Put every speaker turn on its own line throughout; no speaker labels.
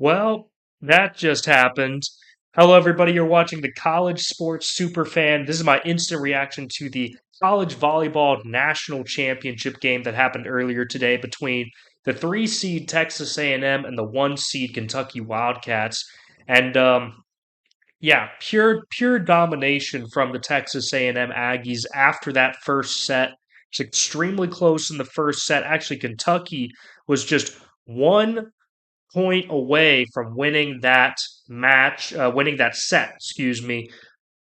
Well, that just happened. Hello, everybody. You're watching the College Sports Superfan. This is my instant reaction to the College Volleyball National Championship game that happened earlier today between the three seed Texas A&M and the one seed Kentucky Wildcats. And yeah, pure domination from the Texas A&M Aggies after that first set. It's extremely close in the first set. Actually, Kentucky was just 1 point away from winning that winning that set, excuse me.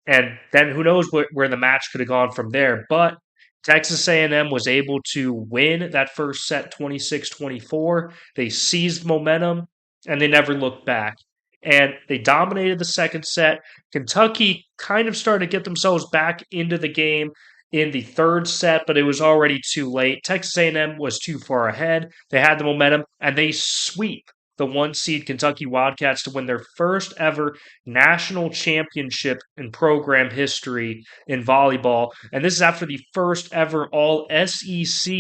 And then who knows where the match could have gone from there. But Texas A&M was able to win that first set 26-24. They seized momentum and they never looked back. And they dominated the second set. Kentucky kind of started to get themselves back into the game in the third set, but it was already too late. Texas A&M was too far ahead. They had the momentum, and they sweep the one seed Kentucky Wildcats to win their first ever national championship in program history in volleyball. And this is after the first ever all SEC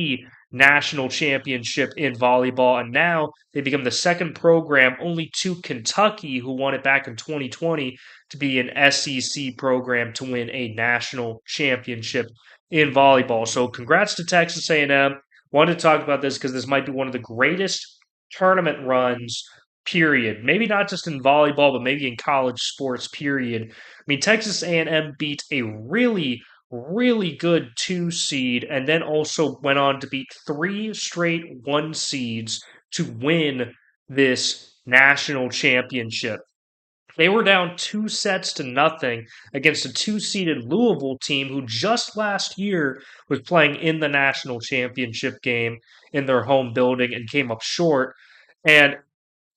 national championship in volleyball. And now they become the second program, only to Kentucky, who won it back in 2020, to be an SEC program to win a national championship in volleyball. So congrats to Texas A&M. Wanted to talk about this because this might be one of the greatest tournament runs, period. Maybe not just in volleyball, but maybe in college sports, period. I mean, Texas A&M beat a really good two seed and then also went on to beat three straight one seeds to win this national championship. They were down 2 sets to nothing against a two-seeded Louisville team who just last year was playing in the national championship game in their home building and came up short. And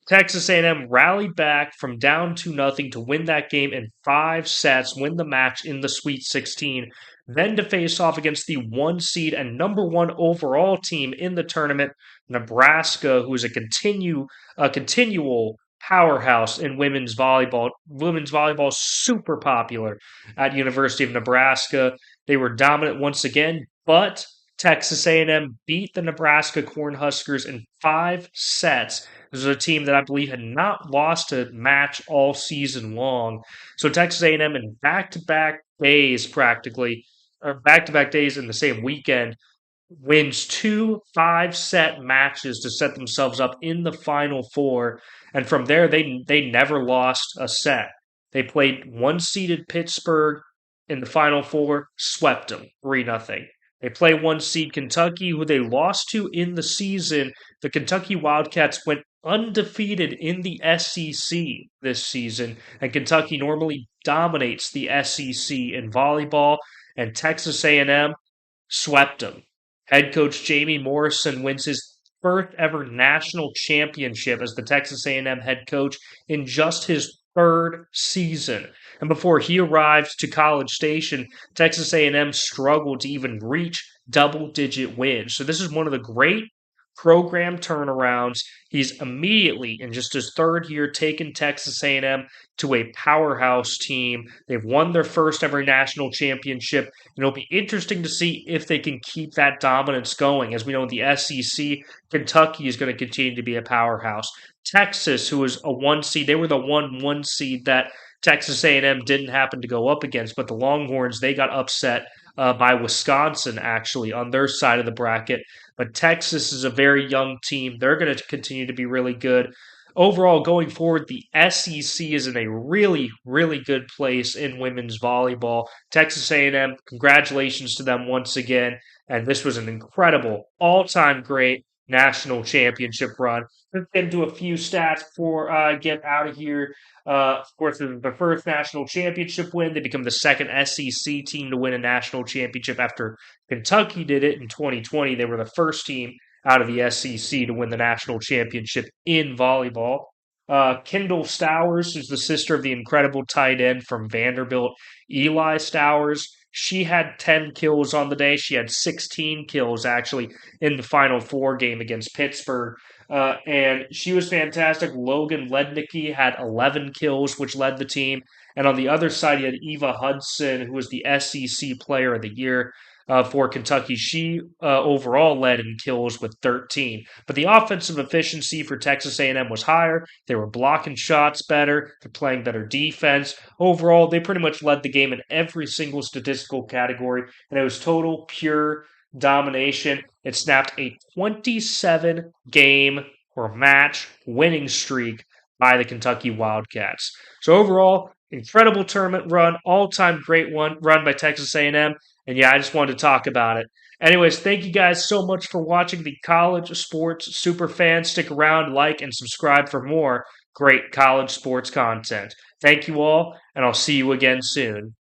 Texas A&M rallied back from down 2-0 to win that game in 5 sets, win the match in the Sweet 16, then to face off against the one seed and number one overall team in the tournament, Nebraska, who is a continual powerhouse in women's volleyball. Women's volleyball is super popular at University of Nebraska. They were dominant once again, but Texas A&M beat the Nebraska Cornhuskers in 5 sets. This is a team that I believe had not lost a match all season long. So Texas A&M in back-to-back days, practically, or back-to-back days in the same weekend, wins 2 5-set matches to set themselves up in the Final Four. And from there, they never lost a set. They played one-seeded Pittsburgh in the Final Four, swept them 3-0. They play one seed Kentucky, who they lost to in the season. The Kentucky Wildcats went undefeated in the SEC this season, and Kentucky normally dominates the SEC in volleyball, and Texas A&M swept them. Head coach Jamie Morrison wins his first ever national championship as the Texas A&M head coach in just his third season. And before he arrived to College Station, Texas A&M struggled to even reach double-digit wins. So this is one of the great program turnarounds. He's immediately, in just his third year, taken Texas A&M to a powerhouse team. They've won their first ever national championship, and it'll be interesting to see if they can keep that dominance going. As we know in the SEC, Kentucky is going to continue to be a powerhouse. Texas, who was a one seed, they were the one seed that Texas A&M didn't happen to go up against, but the Longhorns, they got upset by Wisconsin, actually, on their side of the bracket. But Texas is a very young team. They're going to continue to be really good. Overall, going forward, the SEC is in a really good place in women's volleyball. Texas A&M, congratulations to them once again. And this was an incredible, all-time great national championship run. Let's get into a few stats before I get out of here. Of course, this is the first national championship win. They become the second SEC team to win a national championship after Kentucky did it in 2020. They were the first team out of the SEC to win the national championship in volleyball. Kendall Stowers is the sister of the incredible tight end from Vanderbilt, Eli Stowers. She had 10 kills on the day. She had 16 kills, actually, in the Final Four game against Pittsburgh. And she was fantastic. Logan Lednicki had 11 kills, which led the team. And on the other side, you had Eva Hudson, who was the SEC Player of the Year. for Kentucky. She overall led in kills with 13. But the offensive efficiency for Texas A&M was higher. They were blocking shots better. They're playing better defense. Overall, they pretty much led the game in every single statistical category, and it was total pure domination. It snapped a 27 game or match winning streak by the Kentucky Wildcats. So overall, incredible tournament run, all-time great one run by Texas A&M. And yeah, I just wanted to talk about it. Anyways, thank you guys so much for watching the College Sports Super Fan. Stick around, like, and subscribe for more great college sports content. Thank you all, and I'll see you again soon.